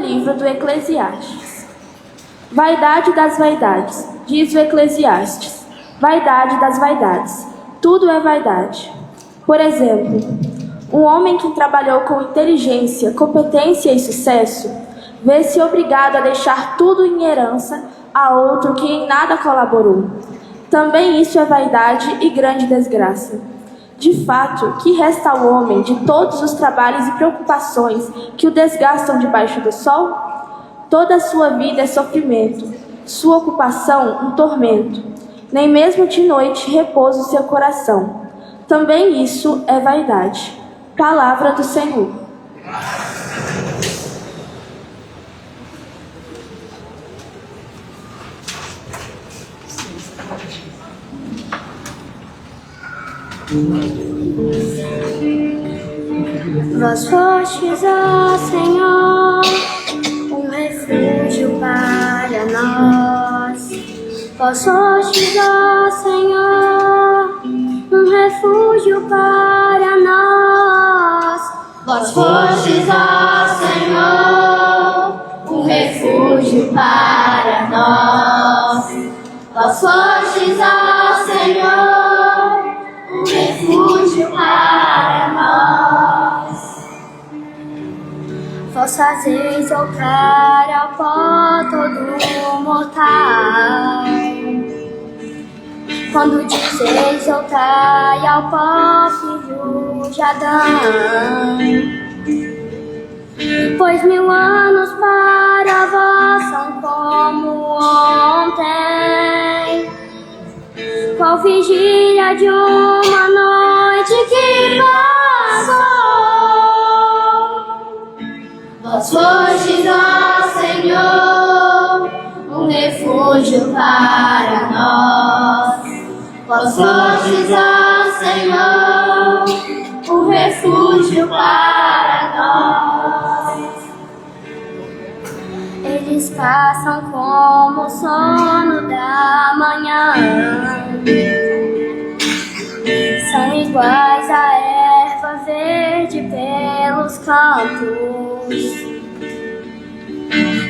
livro do Eclesiastes. Vaidade das vaidades, diz o Eclesiastes. Vaidade das vaidades, tudo é vaidade. Por exemplo, um homem que trabalhou com inteligência, competência e sucesso, vê-se obrigado a deixar tudo em herança a outro que em nada colaborou. Também isso é vaidade e grande desgraça. De fato, que resta ao homem de todos os trabalhos e preocupações que o desgastam debaixo do sol? Toda a sua vida é sofrimento, sua ocupação um tormento. Nem mesmo de noite repousa o seu coração. Também isso é vaidade. Palavra do Senhor. Vós fostes, ó Senhor, um refúgio para nós. Vós fostes, ó Senhor, um refúgio para nós. Vós fostes, ó Senhor, um refúgio para nós. Vós fostes, ó Senhor, um refúgio para nós. Vós fazeis voltar ao pó todo mortal. Quando dizeis voltai ao pó, filho de Adão. Pois 1000 anos para vós são como ontem, qual vigília de uma noite que passou. Vós fostes, ó Senhor, um refúgio para nós. Vós fostes, ó Senhor, um refúgio para nós. Eles passam como o sono da manhã, são iguais à erva verde pelos campos.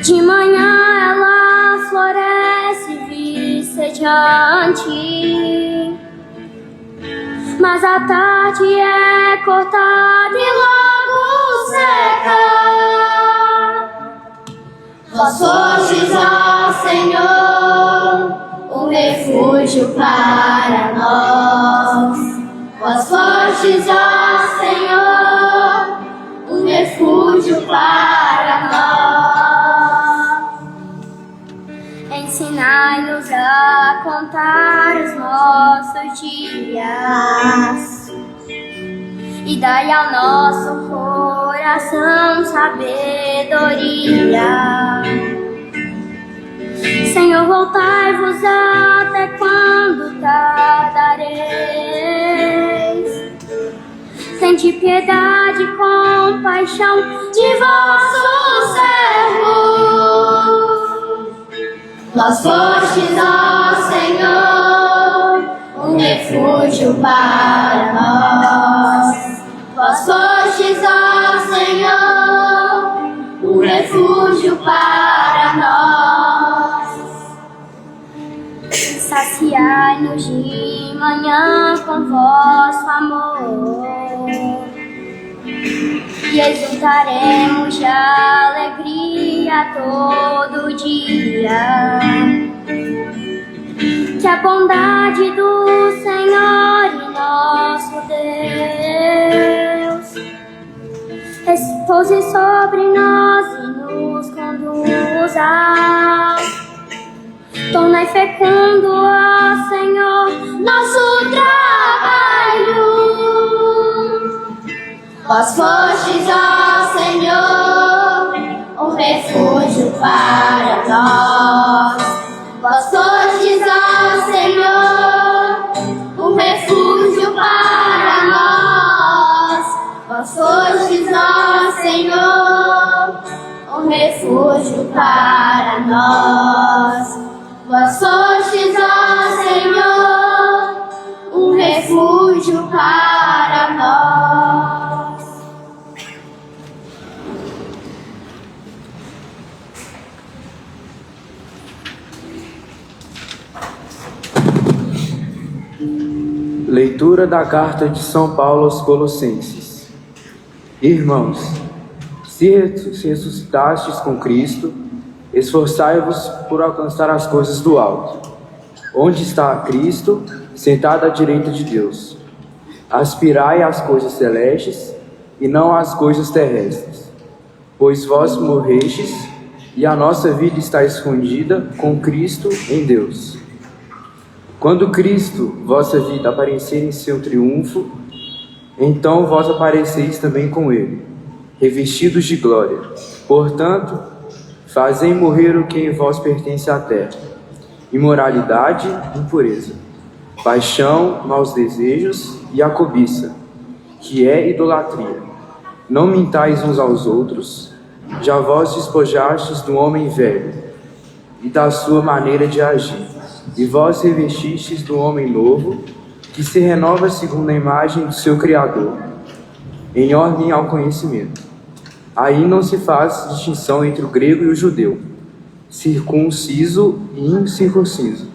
De manhã ela floresce vicejante, mas à tarde é cortada e logo seca. Vós fostes, ó Senhor, um refúgio para nós. Vós fostes, ó Senhor, um refúgio para nós. Ensinai-nos a contar os nossos dias e dai ao nosso coração sabedoria. Senhor, voltai-vos até quando tardareis. Tende piedade e compaixão de vossos servos. Vós fostes, ó Senhor, um refúgio para nós. Vós fostes, ó Senhor, um refúgio para nós. Saciai-nos de manhã com vosso amor e exultaremos de alegria todo dia. Que a bondade do Senhor e nosso Deus repouse sobre nós e nos conduza. Tornai fecundo, ó Senhor, nosso trabalho. Vós fostes, ó Senhor, um refúgio para nós. Vós fostes, ó Senhor, um refúgio para nós. Vós fostes, ó Senhor, um refúgio para nós. Vós fostes, ó Senhor, um refúgio para nós. Leitura da carta de São Paulo aos Colossenses. Irmãos, se ressuscitastes com Cristo, esforçai-vos por alcançar as coisas do alto, onde está Cristo, sentado à direita de Deus. Aspirai às coisas celestes e não às coisas terrestres, pois vós morrestes e a nossa vida está escondida com Cristo em Deus. Quando Cristo, vossa vida, aparecer em seu triunfo, então vós apareceis também com ele, revestidos de glória. Portanto, fazei morrer o que em vós pertence à terra: imoralidade, impureza, paixão, maus desejos e a cobiça, que é idolatria. Não mintais uns aos outros, já vós despojastes do homem velho e da sua maneira de agir, e vós revestistes do homem novo, que se renova segundo a imagem do seu Criador, em ordem ao conhecimento. Aí não se faz distinção entre o grego e o judeu, circunciso e incircunciso,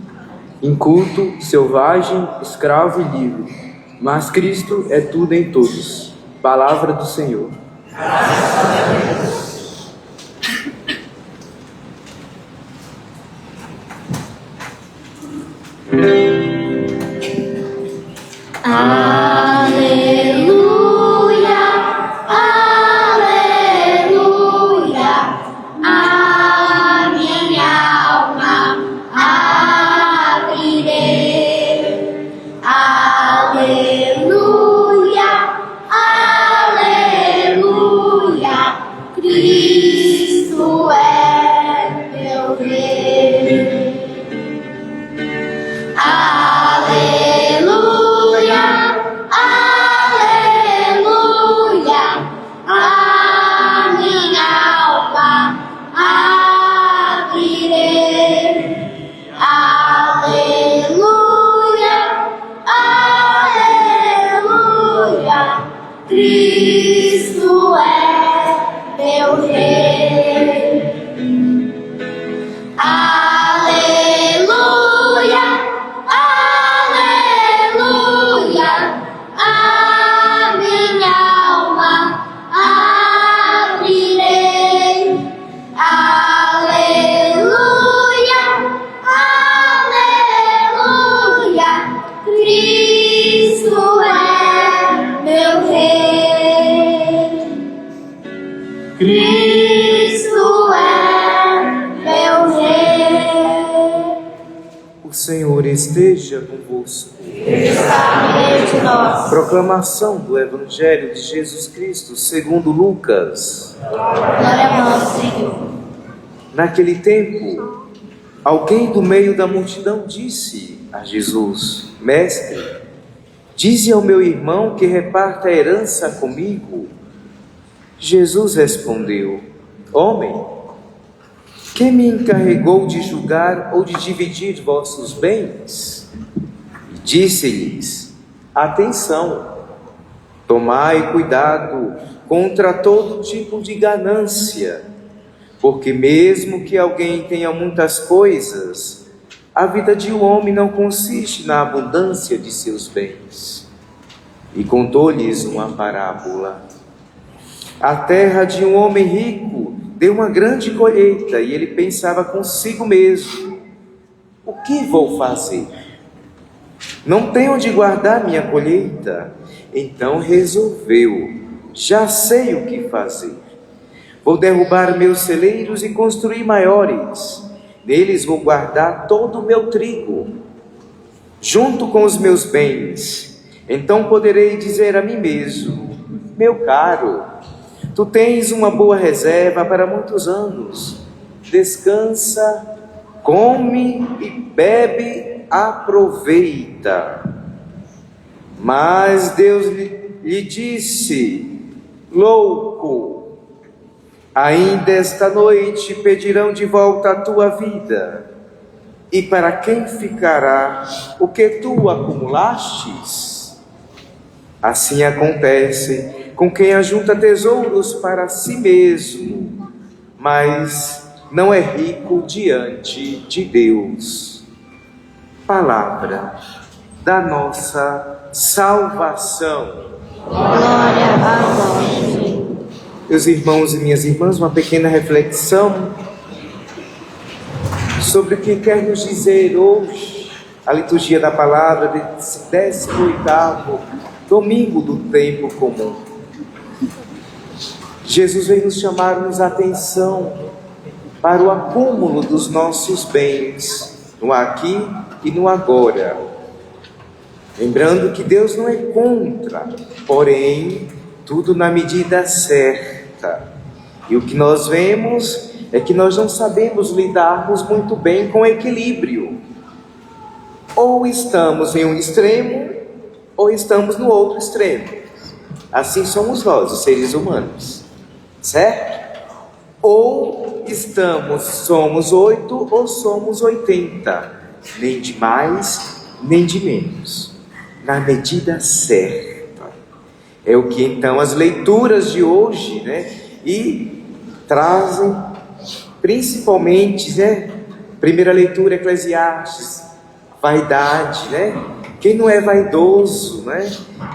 inculto, selvagem, escravo e livre, mas Cristo é tudo em todos. Palavra do Senhor. Graças a Deus. Aleluia, aleluia, a minha alma abrirei. Aleluia, aleluia, Cristo é meu Rei. Aleluia, aleluia, a minha alma abrirei. Aleluia, aleluia, Cristo é meu Rei. Aleluia, aleluia, a minha alma abrirei. Aleluia, aleluia, Cristo é meu Rei. Cristo é meu Rei. O Senhor esteja convosco. Está no meio de nós. Proclamação do Evangelho de Jesus Cristo segundo Lucas. Glória a vós, Senhor. Naquele tempo, alguém do meio da multidão disse a Jesus: Mestre, dize ao meu irmão que reparta a herança comigo. Jesus respondeu: Homem, quem me encarregou de julgar ou de dividir vossos bens? E disse-lhes: Atenção, tomai cuidado contra todo tipo de ganância, porque mesmo que alguém tenha muitas coisas, a vida de um homem não consiste na abundância de seus bens. E contou-lhes uma parábola. A terra de um homem rico deu uma grande colheita e ele pensava consigo mesmo: o que vou fazer? Não tenho onde guardar minha colheita. Então resolveu: já sei o que fazer. Vou derrubar meus celeiros e construir maiores. Neles vou guardar todo o meu trigo, junto com os meus bens. Então poderei dizer a mim mesmo: meu caro, tu tens uma boa reserva para muitos anos. Descansa, come e bebe, aproveita. Mas Deus lhe disse: louco, ainda esta noite pedirão de volta a tua vida. E para quem ficará o que tu acumulastes? Assim acontece com quem ajunta tesouros para si mesmo, mas não é rico diante de Deus. Palavra da nossa salvação. Glória a vós, Senhor. Meus irmãos e minhas irmãs, uma pequena reflexão sobre o que quer nos dizer hoje a liturgia da palavra desse 18º domingo do tempo comum. Jesus vem nos chamar-nos a atenção para o acúmulo dos nossos bens, no aqui e no agora. Lembrando que Deus não é contra, porém, tudo na medida certa. E o que nós vemos é que nós não sabemos lidarmos muito bem com equilíbrio. Ou estamos em um extremo, ou estamos no outro extremo. Assim somos nós, os seres humanos. Certo? Ou somos 8 ou somos 80. Nem de mais, nem de menos. Na medida certa. É o que então as leituras de hoje, né? E trazem principalmente, né? Primeira leitura, Eclesiastes, vaidade, né? Quem não é vaidoso, né?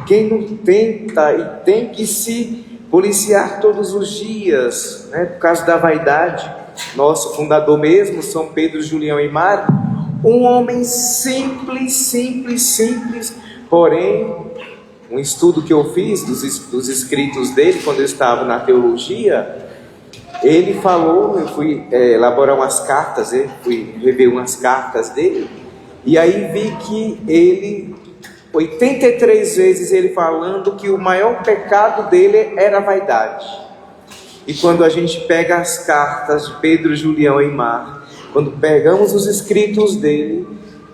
Quem não tenta e tem que se policiar todos os dias, né? Por causa da vaidade. Nosso fundador mesmo, São Pedro Julião Aymar, um homem simples, porém, um estudo que eu fiz dos escritos dele, quando eu estava na teologia, ele falou, eu fui elaborar umas cartas, fui rever umas cartas dele, e aí vi que ele, 83 vezes ele falando que o maior pecado dele era a vaidade. E quando a gente pega as cartas de Pedro Julião Aymar, quando pegamos os escritos dele,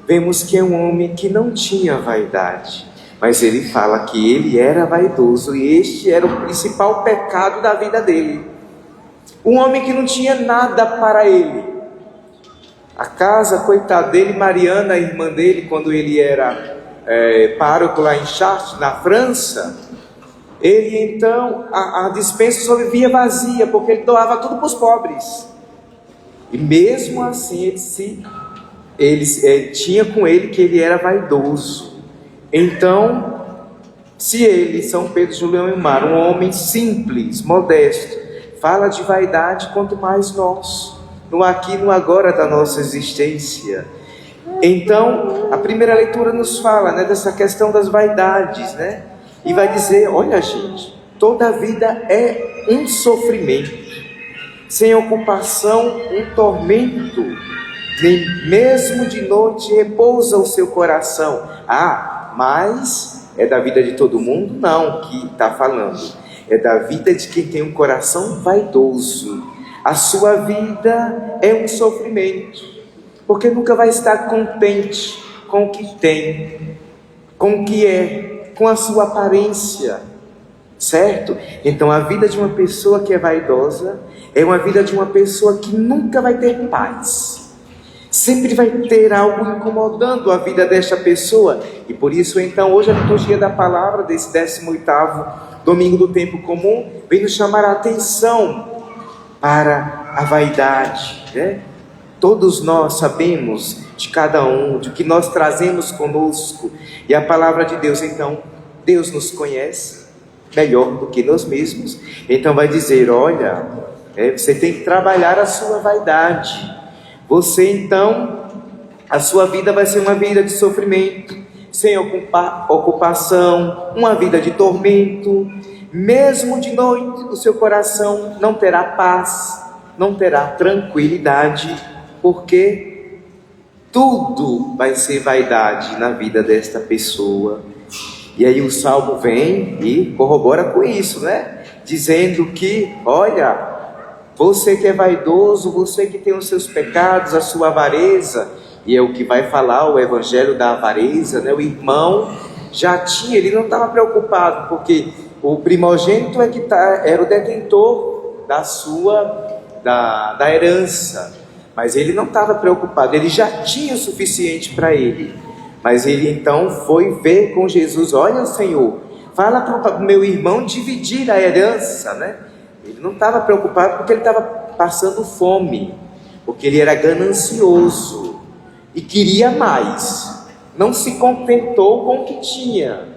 vemos que é um homem que não tinha vaidade. Mas ele fala que ele era vaidoso e este era o principal pecado da vida dele. Um homem que não tinha nada para ele. A casa, coitada dele, Mariana, a irmã dele, quando ele era pároco lá em Chartres, na França, ele então, a despensa só vivia vazia, porque ele doava tudo para os pobres. E mesmo assim, ele tinha com ele que ele era vaidoso. Então, se ele, São Pedro Julião Aymar, um homem simples, modesto, fala de vaidade, quanto mais nós, no aqui e no agora da nossa existência. Então, a primeira leitura nos fala, né, dessa questão das vaidades, né? E vai dizer, olha gente, toda a vida é um sofrimento, sem ocupação, um tormento, nem mesmo de noite repousa o seu coração. Mas é da vida de todo mundo? Não, que está falando. É da vida de quem tem um coração vaidoso. A sua vida é um sofrimento, porque nunca vai estar contente com o que tem, com o que é, com a sua aparência, certo? Então a vida de uma pessoa que é vaidosa é uma vida de uma pessoa que nunca vai ter paz. Sempre vai ter algo incomodando a vida desta pessoa. E por isso então hoje a liturgia da palavra desse 18º domingo do tempo comum vem nos chamar a atenção para a vaidade, né? Todos nós sabemos de cada um, de que nós trazemos conosco. E a palavra de Deus, então, Deus nos conhece melhor do que nós mesmos. Então vai dizer, olha, você tem que trabalhar a sua vaidade. Você então, a sua vida vai ser uma vida de sofrimento, sem ocupação, uma vida de tormento. Mesmo de noite, o seu coração não terá paz, não terá tranquilidade, porque tudo vai ser vaidade na vida desta pessoa. E aí o Salmo vem e corrobora com isso, né? Dizendo que, olha, você que é vaidoso, você que tem os seus pecados, a sua avareza, e é o que vai falar o evangelho da avareza, né? O irmão já tinha, ele não estava preocupado, porque o primogênito é que era o detentor da herança, mas ele não estava preocupado, ele já tinha o suficiente para ele. Mas ele então foi ver com Jesus, olha Senhor, fala para o meu irmão dividir a herança, né? Ele não estava preocupado porque ele estava passando fome, porque ele era ganancioso e queria mais. não se contentou com o que tinha,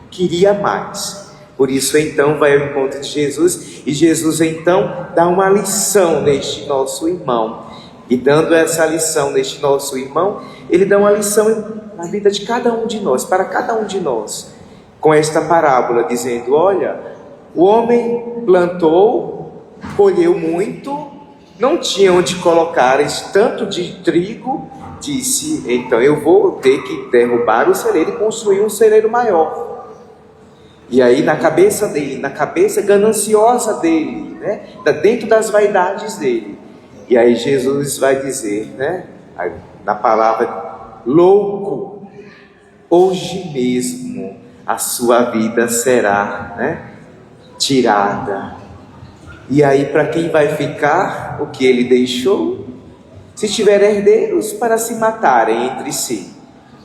queria mais. Por isso então vai ao encontro de Jesus, e Jesus então dá uma lição neste nosso irmão. E dando essa lição neste nosso irmão, ele dá uma lição na vida de cada um de nós, para cada um de nós, com esta parábola, dizendo: olha, o homem plantou, colheu muito, não tinha onde colocar esse tanto de trigo, disse: então eu vou ter que derrubar o celeiro e construir um celeiro maior. E aí na cabeça dele, na cabeça gananciosa dele, né, dentro das vaidades dele, e aí Jesus vai dizer, né, na palavra: louco, hoje mesmo a sua vida será, né, tirada. E aí para quem vai ficar o que ele deixou? Se tiver herdeiros, para se matarem entre si,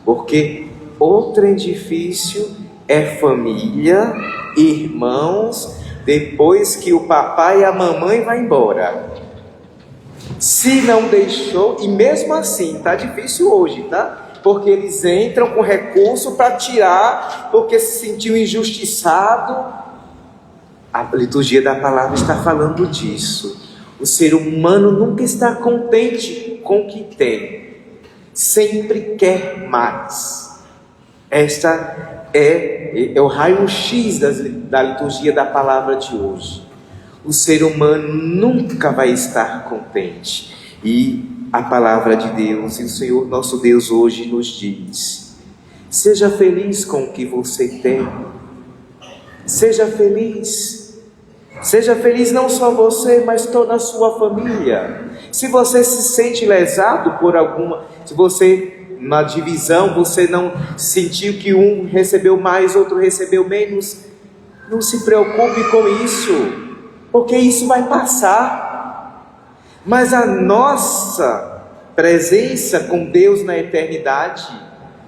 porque outrem difícil é família, irmãos, depois que o papai e a mamãe vão embora. Se não deixou, e mesmo assim está difícil hoje, tá? Porque eles entram com recurso para tirar, porque se sentiu injustiçado. A liturgia da palavra está falando disso. O ser humano nunca está contente com o que tem, sempre quer mais. Esta é o raio-x da liturgia da palavra de hoje. O ser humano nunca vai estar contente. E a palavra de Deus, e o Senhor nosso Deus hoje nos diz: seja feliz com o que você tem. Seja feliz. Seja feliz não só você, mas toda a sua família. Se você se sente lesado por alguma, se você na divisão, você não sentiu que um recebeu mais, outro recebeu menos, não se preocupe com isso, porque isso vai passar. Mas a nossa presença com Deus na eternidade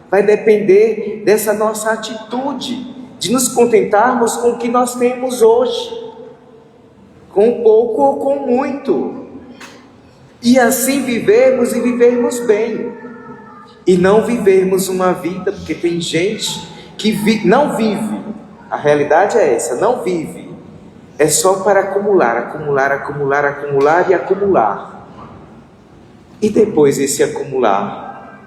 vai depender dessa nossa atitude, de nos contentarmos com o que nós temos hoje, com pouco ou com muito, e assim vivermos e vivermos bem, e não vivermos uma vida, porque tem gente que não vive, a realidade é essa, não vive, é só para acumular, acumular, acumular, acumular e acumular. E depois esse acumular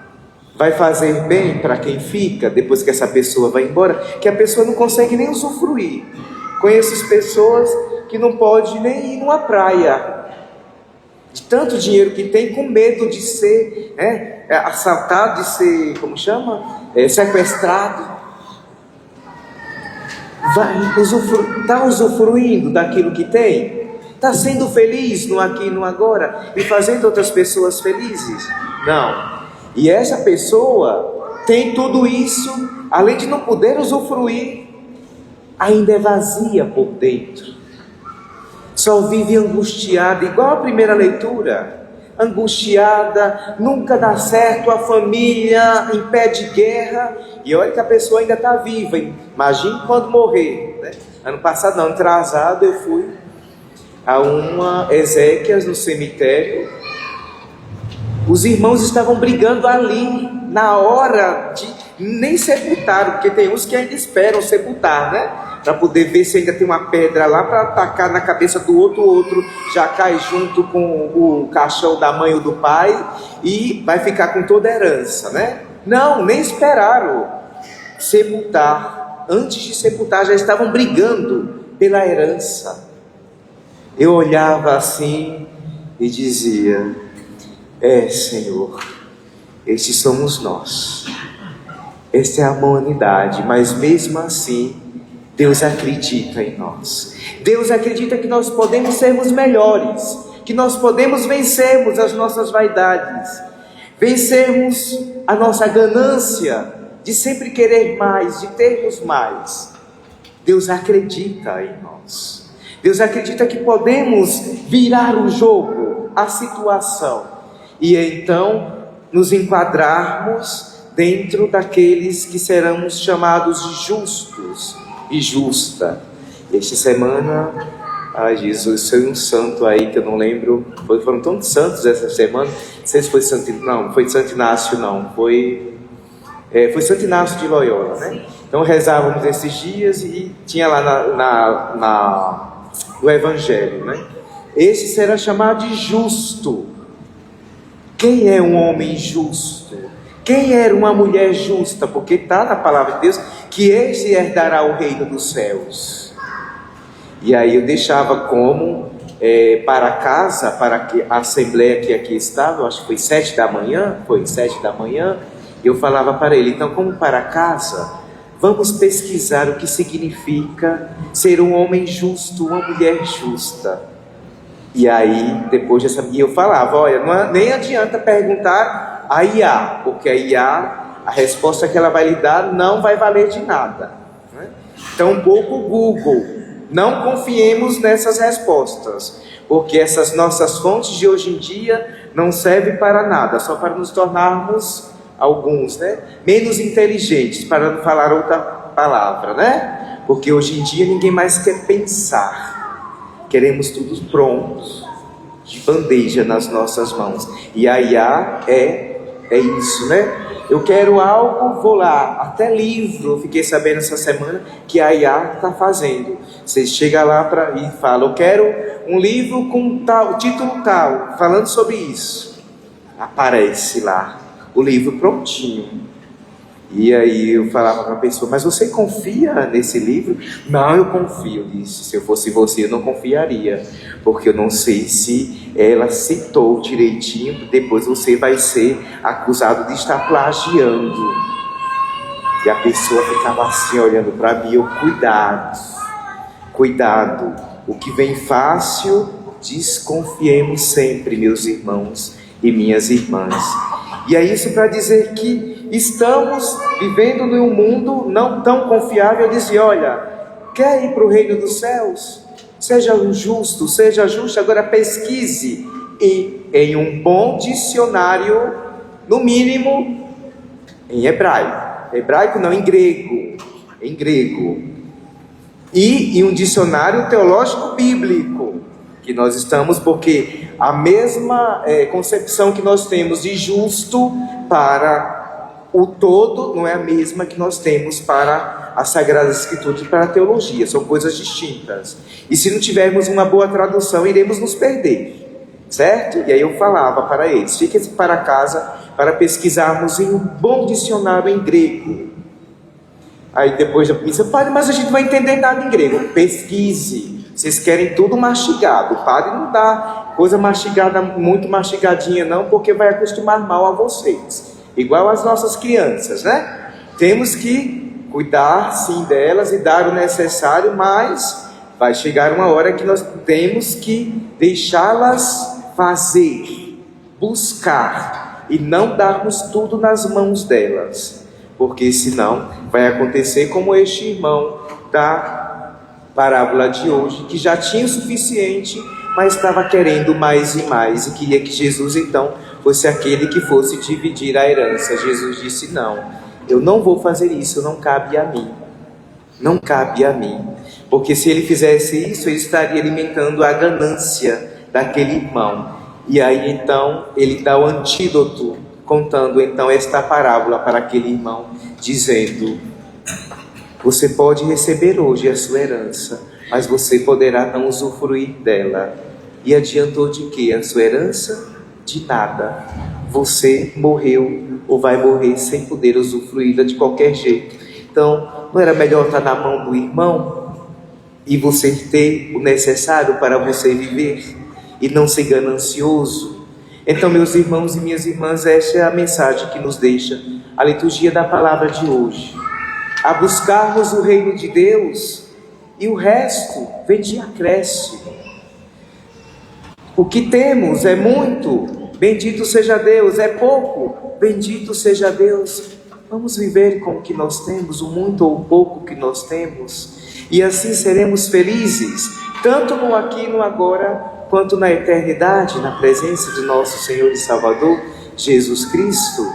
vai fazer bem para quem fica, depois que essa pessoa vai embora, que a pessoa não consegue nem usufruir. Conheço pessoas que não podem nem ir numa praia, de tanto dinheiro que tem, com medo de ser assaltado, de ser, sequestrado. Está usufruindo daquilo que tem? Está sendo feliz no aqui e no agora e fazendo outras pessoas felizes? Não. E essa pessoa tem tudo isso, além de não poder usufruir, ainda é vazia por dentro. Só vive angustiada, igual a primeira leitura. Angustiada, nunca dá certo, a família em pé de guerra. E olha que a pessoa ainda está viva, hein? Imagine quando morrer, né? Ano passado, não, atrasado, eu fui a uma exéquias no cemitério. Os irmãos estavam brigando ali, na hora de nem sepultar, porque tem uns que ainda esperam sepultar, né? Para poder ver se ainda tem uma pedra lá para atacar na cabeça do outro, o outro já cai junto com o caixão da mãe ou do pai e vai ficar com toda a herança, né? Não, nem esperaram sepultar. Antes de sepultar já estavam brigando pela herança. Eu olhava assim e dizia: Senhor, estes somos nós, esta é a humanidade, mas mesmo assim Deus acredita em nós. Deus acredita que nós podemos sermos melhores, que nós podemos vencermos as nossas vaidades, vencermos a nossa ganância de sempre querer mais, de termos mais. Deus acredita em nós. Deus acredita que podemos virar o jogo, a situação, e então nos enquadrarmos dentro daqueles que seremos chamados de justos e justa. Esta semana, Jesus, foi um santo aí que eu não lembro, foram tantos santos essa semana, não sei se foi Santo, não foi Santo Inácio, não, foi Foi Santo Inácio de Loyola, né? Então rezávamos esses dias e tinha lá no Evangelho, né? Esse será chamado de justo. Quem é um homem justo? Quem era uma mulher justa? Porque está na palavra de Deus que este herdará o reino dos céus. E aí eu deixava como para casa, para a assembleia que aqui estava, eu acho que foi 7 da manhã, eu falava para ele, então como para casa, vamos pesquisar o que significa ser um homem justo, uma mulher justa. E aí, depois e eu falava, olha, nem adianta perguntar a IA, porque a IA, a resposta que ela vai lhe dar não vai valer de nada, né? Então, pouco o Google, não confiemos nessas respostas, porque essas nossas fontes de hoje em dia não servem para nada, só para nos tornarmos alguns, né, menos inteligentes, para não falar outra palavra, né? Porque hoje em dia ninguém mais quer pensar. Queremos tudo pronto, de bandeja nas nossas mãos. E a IA é isso, né? Eu quero algo, vou lá, até livro, eu fiquei sabendo essa semana que a IA está fazendo. Você chega lá e fala, eu quero um livro com tal, título tal, falando sobre isso. Aparece lá o livro prontinho. E aí eu falava para a pessoa, mas você confia nesse livro? Não, eu confio. Eu disse, se eu fosse você, eu não confiaria, porque eu não sei se ela citou direitinho, depois você vai ser acusado de estar plagiando. E a pessoa ficava assim, olhando para mim, eu, cuidado, o que vem fácil, desconfiemos sempre, meus irmãos e minhas irmãs. E é isso para dizer que estamos vivendo num mundo não tão confiável. Eu disse, olha, quer ir para o reino dos céus? Seja justo, seja justo. Agora pesquise em um bom dicionário, no mínimo em hebraico não, em grego, e em um dicionário teológico bíblico, que nós estamos, porque a mesma concepção que nós temos de justo para o todo não é a mesma que nós temos para as Sagradas Escrituras e para a teologia, são coisas distintas. E se não tivermos uma boa tradução, iremos nos perder, certo? E aí eu falava para eles, fiquem para casa para pesquisarmos em um bom dicionário em grego. Aí depois da missa, padre, mas a gente não vai entender nada em grego. Pesquise. Vocês querem tudo mastigado. O padre não dá coisa mastigada, muito mastigadinha não, porque vai acostumar mal a vocês. Igual as nossas crianças, né? Temos que cuidar sim delas e dar o necessário, mas vai chegar uma hora que nós temos que deixá-las fazer, buscar e não darmos tudo nas mãos delas, porque senão vai acontecer como este irmão da parábola de hoje, que já tinha o suficiente, mas estava querendo mais e mais, e queria que Jesus então fosse aquele que fosse dividir a herança. Jesus disse, não, eu não vou fazer isso, não cabe a mim, porque se ele fizesse isso, ele estaria alimentando a ganância daquele irmão. E aí então ele dá o antídoto, contando então esta parábola para aquele irmão, dizendo, você pode receber hoje a sua herança, mas você poderá não usufruir dela. E adiantou de quê? A sua herança? De nada. Você morreu ou vai morrer sem poder usufruí-la de qualquer jeito. Então, não era melhor estar na mão do irmão e você ter o necessário para você viver e não ser ganancioso? Então, meus irmãos e minhas irmãs, esta é a mensagem que nos deixa a liturgia da palavra de hoje. A buscarmos o reino de Deus e o resto vem de acréscimo. O que temos é muito, bendito seja Deus, é pouco, bendito seja Deus. Vamos viver com o que nós temos, o muito ou o pouco que nós temos, e assim seremos felizes, tanto no aqui e no agora, quanto na eternidade, na presença de nosso Senhor e Salvador, Jesus Cristo.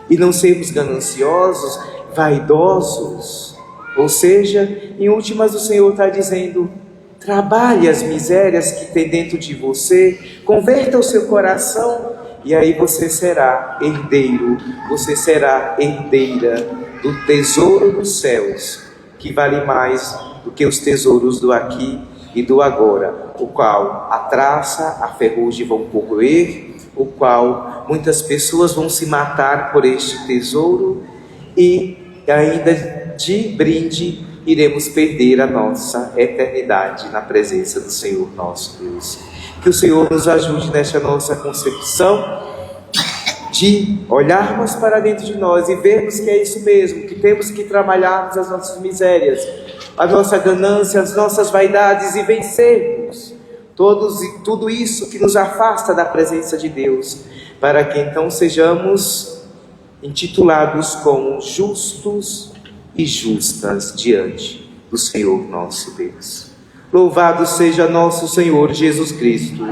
E não sermos gananciosos, vaidosos, ou seja, em últimas o Senhor está dizendo, trabalhe as misérias que tem dentro de você, converta o seu coração E aí você será herdeiro, você será herdeira do tesouro dos céus, que vale mais do que os tesouros do aqui e do agora, o qual a traça, a ferrugem vão corroer, o qual muitas pessoas vão se matar por este tesouro, e ainda de brinde iremos perder a nossa eternidade na presença do Senhor nosso Deus. Que o Senhor nos ajude nesta nossa concepção de olharmos para dentro de nós e vermos que é isso mesmo, que temos que trabalharmos as nossas misérias, a nossa ganância, as nossas vaidades e vencermos tudo isso que nos afasta da presença de Deus, para que então sejamos intitulados como justos e justas diante do Senhor nosso Deus. Louvado seja nosso Senhor Jesus Cristo.